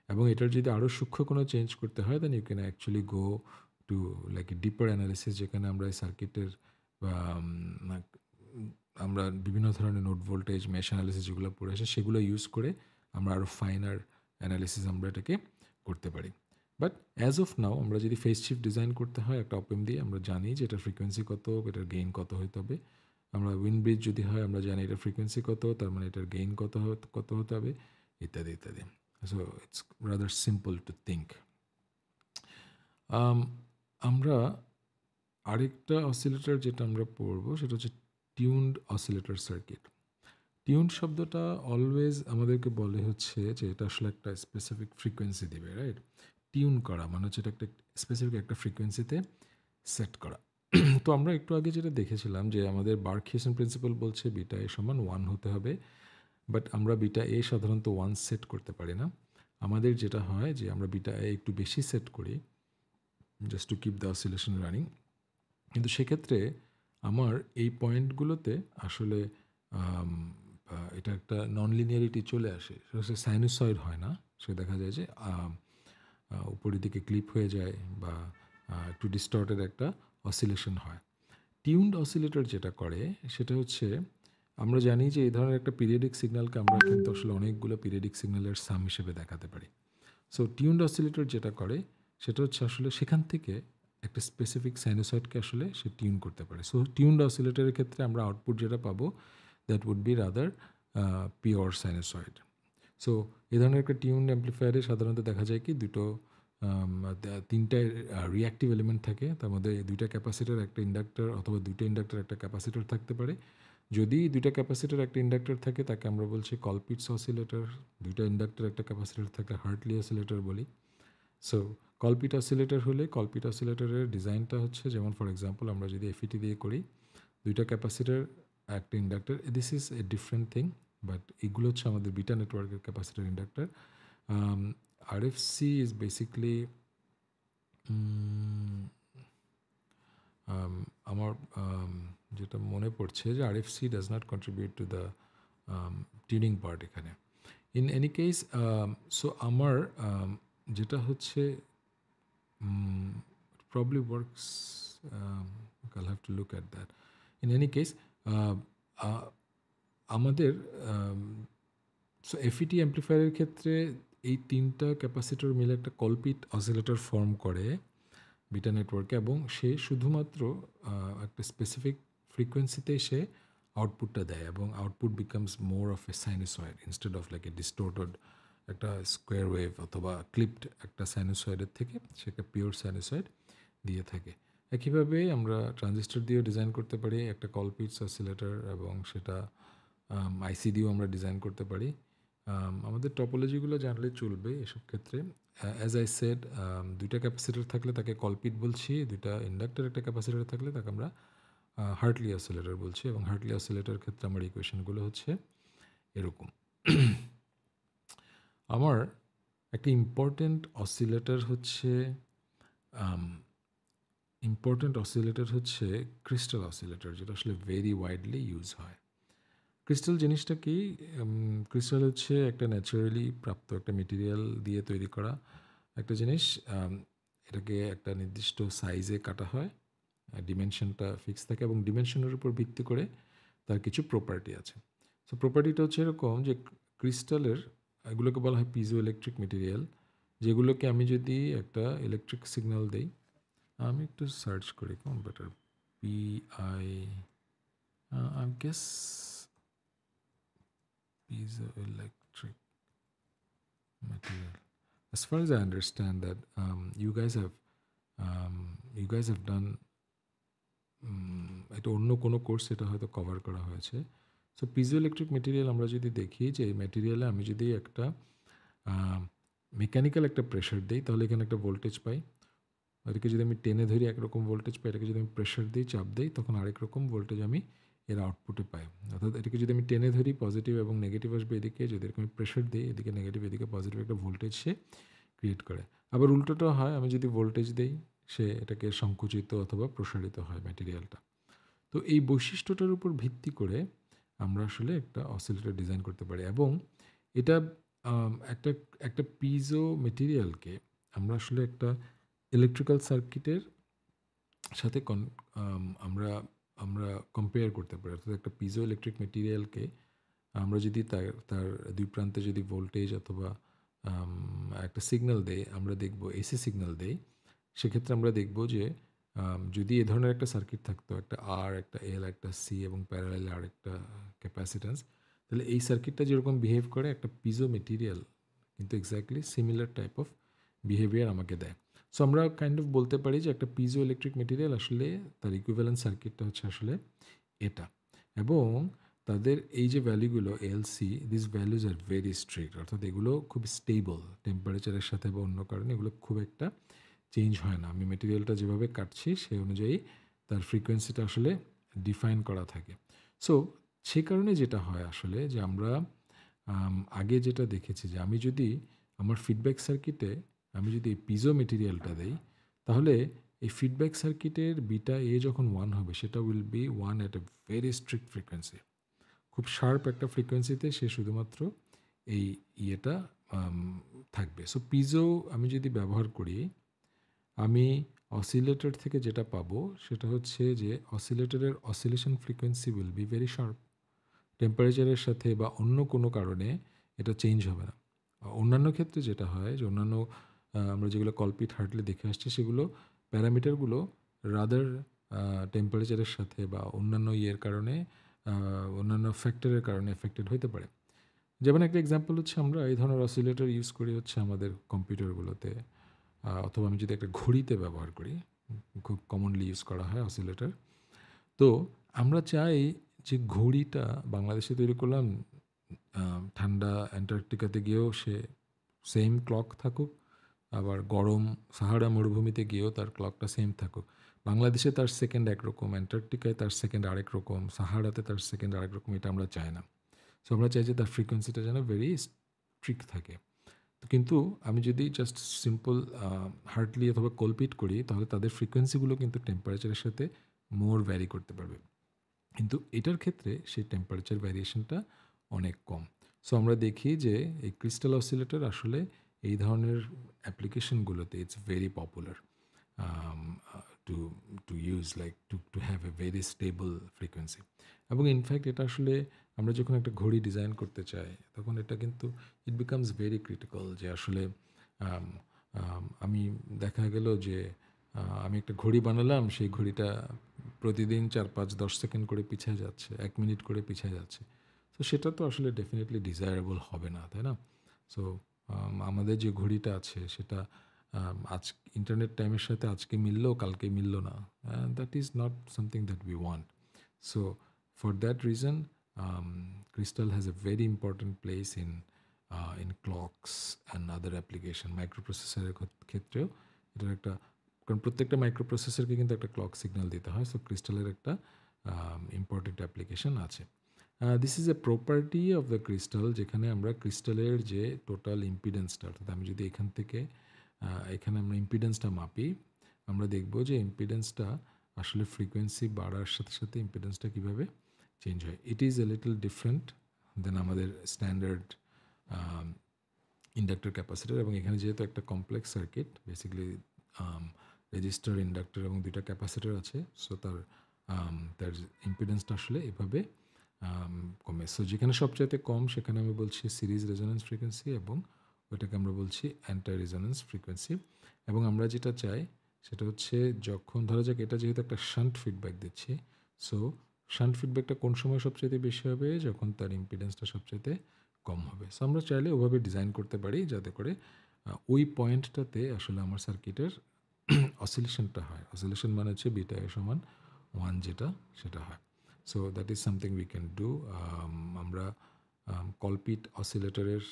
এবং এটার যদি আরও সূক্ষ্ম কোনো চেঞ্জ করতে হয় then you can actually go to like a deeper analysis, যেখানে আমরা এই সার্কিটের আমরা বিভিন্ন ধরনের নোট ভোল্টেজ মেশ অ্যানালিসিস যেগুলো পড়ে আসে সেগুলো ইউজ করে আমরা আরও ফাইনার অ্যানালিসিস আমরা এটাকে করতে পারি। বাট অ্যাজ অফ নাও আমরা যদি ফেজ শিফট ডিজাইন করতে হয় একটা অপেম দিয়ে আমরা জানি যে এটার ফ্রিকোয়েন্সি কত, এটার গেইন কত হতে হবে। আমরা উইনব্রিজ যদি হয় আমরা জানি এটার ফ্রিকোয়েন্সি কত, তার মানে এটার গেইন কত হতে হবে, ইত্যাদি ইত্যাদি। So it's rather simple to think. আমরা আরেকটা অসিলেটর যেটা আমরা পড়বো সেটা হচ্ছে টিউনড অসিলেটর সার্কিট। টিউন শব্দটা অলওয়েজ আমাদেরকে বলে হচ্ছে যে এটা আসলে একটা স্পেসিফিক ফ্রিকোয়েন্সি দিবে, রাইট? টিউন করা মানে হচ্ছে এটা একটা স্পেসিফিক একটা ফ্রিকোয়েন্সিতে সেট করা। তো আমরা একটু আগে যেটা দেখেছিলাম যে আমাদের বার্কহিউসেন প্রিন্সিপাল বলছে বিটা এ সমান 1 হতে হবে, বাট আমরা বিটা এ সাধারণত 1 সেট করতে পারি না। আমাদের যেটা হয় যে আমরা বিটা এ একটু বেশি সেট করি just to keep the oscillation running. কিন্তু সেক্ষেত্রে আমার এই পয়েন্টগুলোতে আসলে এটা একটা নন লিনিয়ারিটি চলে আসে, সেটা হচ্ছে সাইনোসয়েড হয় না। সে দেখা যায় যে উপরের দিকে ক্লিপ হয়ে যায় বা একটু ডিস্টর্টেড একটা অসিলেশন হয়। টিউনড অসিলেটর যেটা করে সেটা হচ্ছে আমরা জানি যে এই ধরনের একটা পিরিয়ডিক সিগন্যালকে আমরা কিন্তু আসলে অনেকগুলো পিরিয়ডিক সিগন্যালের সাম হিসেবে দেখাতে পারি। সো টিউনড অসিলেটর যেটা করে সেটা হচ্ছে আসলে সেখান থেকে একটা স্পেসিফিক সাইনোসয়েডকে আসলে সে টিউন করতে পারে। সো টিউনড অসিলেটরের ক্ষেত্রে আমরা আউটপুট যেটা পাবো that would be rather pure sinusoid. So এ ধরনের একটা টিউন অ্যাম্প্লিফায়ারে সাধারণত দেখা যায় কি দুটো তিনটা রিঅ্যাক্টিভ এলিমেন্ট থাকে, তার মধ্যে দুইটা ক্যাপাসিটার একটা ইন্ডাক্টর অথবা দুইটা ইন্ডাক্টর একটা ক্যাপাসিটর থাকতে পারে। যদি দুইটা ক্যাপাসিটর একটা ইন্ডাক্টর থাকে তাকে আমরা বলছি কলপিটস অসিলেটর, দুইটা ইন্ডাক্টর একটা ক্যাপাসিটর থাকলে হার্টলি অসিলেটর বলি। সো কলপিট অসিলেটর হলে কলপিট অসিলেটরের ডিজাইনটা হচ্ছে যেমন ফর এক্সাম্পল আমরা যদি এফইটি দিয়ে করি, দুইটা ক্যাপাসিটর একটা inductor, this is a different thing, but এগুলো হচ্ছে আমাদের বিটা নেটওয়ার্কের capacitor inductor. RFC is basically আমার যেটা মনে পড়ছে যে RFC does not contribute to the tuning part এখানে। ইন এনি কেস সো আমার যেটা হচ্ছে probably works, I'll have to look at that. In any case আমাদের সো এফইটি অ্যাম্প্লিফায়ারের ক্ষেত্রে এই তিনটা ক্যাপাসিটর মিলে একটা কলপিট অসিলেটর ফর্ম করে বিটা নেটওয়ার্কে, এবং সে শুধুমাত্র একটা স্পেসিফিক ফ্রিকোয়েন্সিতে সে আউটপুটটা দেয় এবং output becomes more of a sinusoid instead of like a distorted একটা স্কোয়ার ওয়েভ অথবা ক্লিপড একটা সাইনোসয়েডের থেকে সে একটা পিওর সাইনোসয়েড দিয়ে থাকে। একইভাবে আমরা ট্রানজিস্টর দিয়েও ডিজাইন করতে পারি একটা কলপিটস অসিলেটর, এবং সেটা আইসি দিয়েও আমরা ডিজাইন করতে পারি। আমাদের টপোলজিগুলো জানলে চলবে এসব ক্ষেত্রে। অ্যাজ আই সেড, দুইটা ক্যাপাসিটর থাকলে তাকে কলপিট বলছি, দুইটা ইন্ডাক্টর একটা ক্যাপাসিটর থাকলে তাকে আমরা হার্টলি অসিলেটর বলছি, এবং হার্টলি অসিলেটর ক্ষেত্রে আমার ইকুয়েশনগুলো হচ্ছে এরকম। আমার একটা ইম্পর্টেন্ট অসিলেটর হচ্ছে ক্রিস্টাল অসিলেটর, যেটা আসলে ভেরি ওয়াইডলি ইউজ হয়। ক্রিস্টাল জিনিসটা কি? ক্রিস্টাল হচ্ছে একটা ন্যাচারালি প্রাপ্ত একটা মেটেরিয়াল দিয়ে তৈরি করা একটা জিনিস। এটাকে একটা নির্দিষ্ট সাইজে কাটা হয়, ডিমেনশনটা ফিক্স থাকে এবং ডিমেনশনের উপর ভিত্তি করে তার কিছু প্রপার্টি আছে। সো প্রপার্টিটা হচ্ছে এরকম যে ক্রিস্টালের এগুলোকে বলা হয় পিজো ইলেকট্রিক মেটেরিয়াল, যেগুলোকে আমি যদি একটা ইলেকট্রিক সিগন্যাল দেই, আমি একটু সার্চ করি কোন better, PI I guess piezoelectric material. As far as I understand that you guys have done এটা অন্য কোনো কোর্স এটা হয়তো কভার করা হয়েছে। সো পিজোইলেকট্রিক মেটেরিয়াল আমরা যদি দেখি যে এই মেটেরিয়ালে আমি যদি একটা মেকানিক্যাল একটা প্রেশার দিই তাহলে এখানে একটা ভোল্টেজ পাই। এটাকে যদি আমি টেনে ধরি একরকম ভোল্টেজ পাই, এটাকে যদি আমি প্রেশার দিই, চাপ দিই, তখন আরেক রকম ভোল্টেজ আমি এর আউটপুটে পাই। অর্থাৎ এটাকে যদি আমি টেনে ধরি পজিটিভ এবং নেগেটিভ আসবে এদিকে, যদি এরকম আমি প্রেশার দিই এদিকে নেগেটিভ এদিকে পজিটিভ একটা ভোল্টেজ সে ক্রিয়েট করে। আবার উল্টোটাও হয়, আমি যদি ভোল্টেজ দিই সে এটাকে সংকুচিত অথবা প্রসারিত হয় ম্যাটেরিয়ালটা। তো এই বৈশিষ্ট্যটার উপর ভিত্তি করে আমরা আসলে একটা অসিলেটর ডিজাইন করতে পারি এবং এটা একটা একটা পিজো মেটেরিয়ালকে আমরা আসলে একটা ইলেকট্রিক্যাল সার্কিটের সাথে আমরা আমরা কম্পেয়ার করতে পারি। অর্থাৎ একটা পিজো ইলেকট্রিক মেটেরিয়ালকে আমরা যদি তার তার দুই প্রান্তে যদি ভোল্টেজ অথবা একটা সিগন্যাল দেই, আমরা দেখব এসি সিগন্যাল দেই, সেক্ষেত্রে আমরা দেখব যে যদি এ ধরনের একটা সার্কিট থাকতো, একটা আর, একটা এল, একটা সি এবং প্যারালাল আর একটা ক্যাপাসিট্যান্স, তাহলে এই সার্কিটটা যেরকম বিহেভ করে একটা পিজো মেটেরিয়াল কিন্তু exactly similar type of behaviour আমাকে দেয়। সো আমরা কাইন্ড অফ বলতে পারি যে একটা পিজো ইলেকট্রিক মেটেরিয়াল আসলে তার ইকুইভ্যালেন্ট সার্কিটটা হচ্ছে আসলে এটা। এবং তাদের এই যে ভ্যালুগুলো LC, this values are very strict, অর্থাৎ এগুলো খুব স্টেবল টেম্পারেচারের সাথে বা অন্য কারণে এগুলো খুব একটা চেঞ্জ হয় না। আমি মেটেরিয়ালটা যেভাবে কাটছি সেই অনুযায়ী তার ফ্রিকোয়েন্সিটা আসলে ডিফাইন করা থাকে। সো সে কারণে যেটা হয় আসলে যে আমরা আগে যেটা দেখেছি যে আমি যদি আমার ফিডব্যাক সার্কিটে আমি যদি এই পিজো মেটেরিয়ালটা দেই, তাহলে এই ফিডব্যাক সার্কিটের বিটা এ যখন 1 হবে সেটা will be 1 at a very strict frequency. খুব শার্প একটা ফ্রিকোয়েন্সিতে সে শুধুমাত্র এই ইয়েটা আম থাকবে। সো পিজো আমি যদি ব্যবহার করি, আমি অসিলেটর থেকে যেটা পাবো সেটা হচ্ছে যে অসিলেটরের oscillation frequency will be very sharp. টেম্পারেচারের সাথে বা অন্য কোনো কারণে এটা চেঞ্জ হবে না। অন্যান্য ক্ষেত্রে যেটা হয় যে অন্যান্য আমরা যেগুলো কলপিট হার্টলি দেখে আসছি সেগুলো প্যারামিটারগুলো রাদার টেম্পারেচারের সাথে বা অন্যান্য ইয়ের কারণে অন্যান্য ফ্যাক্টরের কারণে এফেক্টেড হইতে পারে। যেমন একটা এক্সাম্পল হচ্ছে আমরা এই ধরনের অসিলেটর ইউজ করি হচ্ছে আমাদের কম্পিউটারগুলোতে, অথবা আমি যদি একটা ঘড়িতে ব্যবহার করি, খুব কমনলি ইউজ করা হয় অসিলেটর। তো আমরা চাই যে ঘড়িটা বাংলাদেশে তৈরি করলাম, ঠান্ডা অ্যান্টার্কটিকাতে গিয়েও সে সেম ক্লক থাকুক, আবার গরম সাহারা মরুভূমিতে গিয়েও তার ক্লকটা সেম থাকুক। বাংলাদেশে তার সেকেন্ড একরকম, অ্যান্টার্কটিকায় তার সেকেন্ড আরেক রকম, সাহারাতে তার সেকেন্ড আরেক রকম, এটা আমরা চাই না। সো আমরা চাই যে তার ফ্রিকোয়েন্সিটা যেন ভেরি স্ট্রিক্ট থাকে। তো কিন্তু আমি যদি জাস্ট সিম্পল হার্টলি অথবা কলপিট করি তাহলে তাদের ফ্রিকোয়েন্সিগুলো কিন্তু টেম্পারেচারের সাথে মোর ভ্যারি করতে পারবে। কিন্তু এটার ক্ষেত্রে সেই টেম্পারেচার ভ্যারিয়েশনটা অনেক কম। সো আমরা দেখি যে এই ক্রিস্টাল অসিলেটর আসলে এই ধরনের অ্যাপ্লিকেশনগুলোতে it's very popular to to use like to have a very stable frequency. এবং ইনফ্যাক্ট এটা আসলে আমরা যখন একটা ঘড়ি ডিজাইন করতে চাই তখন এটা কিন্তু ইট বিকামস ভেরি ক্রিটিক্যাল যে আসলে আমি দেখা গেল যে আমি একটা ঘড়ি বানালাম, সেই ঘড়িটা প্রতিদিন ৪, ৫, ১০ সেকেন্ড করে পিছিয়ে যাচ্ছে, ১ মিনিট করে পিছিয়ে যাচ্ছে। তো সেটা তো আসলে ডেফিনিটলি ডিজায়ারেবল হবে না, তাই না? সো আমাদের যে ঘড়িটা আছে সেটা আজ ইন্টারনেট টাইমের সাথে আজকে মিললো কালকে মিললো না। That is not something that we want. So for that reason crystal has a very important place in clocks and other application. মাইক্রোপ্রসেসরের ক্ষেত্রেও এটার একটা, কারণ প্রত্যেকটা মাইক্রোপ্রসেসরকে কিন্তু একটা ক্লক সিগন্যাল দিতে হয়। সো ক্রিস্টালের একটা ইম্পর্টেন্ট অ্যাপ্লিকেশন আছে। This is a property of the crystal, যেখানে আমরা ক্রিস্টালের যে টোটাল ইম্পিডেন্সটা, অর্থাৎ আমি যদি এখান থেকে এখানে আমরা ইম্পিডেন্সটা মাপি, আমরা দেখব যে ইম্পিডেন্সটা আসলে ফ্রিকোয়েন্সি বাড়ার সাথে সাথে ইম্পিডেন্সটা কীভাবে চেঞ্জ হয়। It is a little different than আমাদের স্ট্যান্ডার্ড ইন্ডাক্টর ক্যাপাসিটর। এবং এখানে যেহেতু একটা complex circuit, basically resistor, inductor এবং 2টা ক্যাপাসিটর আছে। সো তার ইম্পিডেন্সটা আসলে এভাবে কমে। সো যেখানে সবচাইতে কম সেখানে আমি বলছি সিরিজ রেজোন্যান্স ফ্রিকোয়েন্সি, এবং ওইটাকে আমরা বলছি অ্যান্টি রেজোন্যান্স ফ্রিকোয়েন্সি। এবং আমরা যেটা চাই সেটা হচ্ছে, যখন ধরা যাক এটা যেহেতু একটা শান্ট ফিডব্যাক দিচ্ছি, সো শান্ট ফিডব্যাকটা কোন সময় সবচাইতে বেশি হবে? যখন তার ইম্পিডেন্সটা সবচাইতে কম হবে। সো আমরা চাইলে ওভাবে ডিজাইন করতে পারি যাতে করে ওই পয়েন্টটাতে আসলে আমার সার্কিটের অসিলেশনটা হয়। অসিলেশন মানে হচ্ছে বিটা এ সমান 1 যেটা, সেটা হয়। So that is something we can do. আমরা কলপিট অসিলেটরের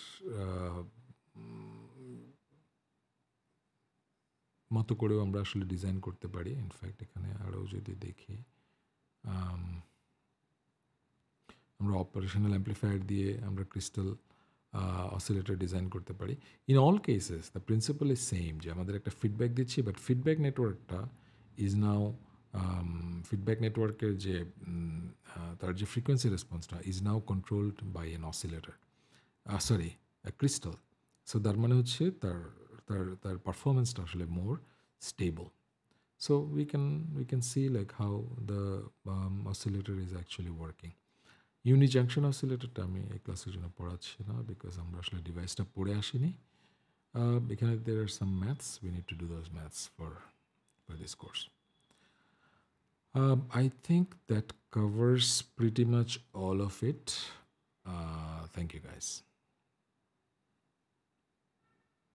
মতো করেও আমরা আসলে ডিজাইন করতে পারি। ইনফ্যাক্ট এখানে আরও যদি দেখি, আমরা অপারেশনাল অ্যাম্প্লিফায়ার দিয়ে আমরা ক্রিস্টাল অসিলেটর ডিজাইন করতে পারি। In all cases the principle is same, যে আমাদের একটা ফিডব্যাক দিচ্ছি, বাট ফিডব্যাক নেটওয়ার্কটা ইজ নাও ফিডব্যাক নেটওয়ার্কের যে তার যে ফ্রিকোয়েন্সি রেসপন্সটা is now controlled by an oscillator, sorry, crystal. So তার মানে হচ্ছে তার তার তার পারফরমেন্সটা আসলে more stable. So we can see like how the oscillator is actually working. ইউনিজাংশন অসিলেটরটা আমি এই ক্লাসের জন্য পড়াচ্ছি না, বিকজ আমরা আসলে ডিভাইসটা পড়ে আসিনি। এখানে there are some maths, we need to do those maths for this course. I think that covers pretty much all of it. Thank you guys.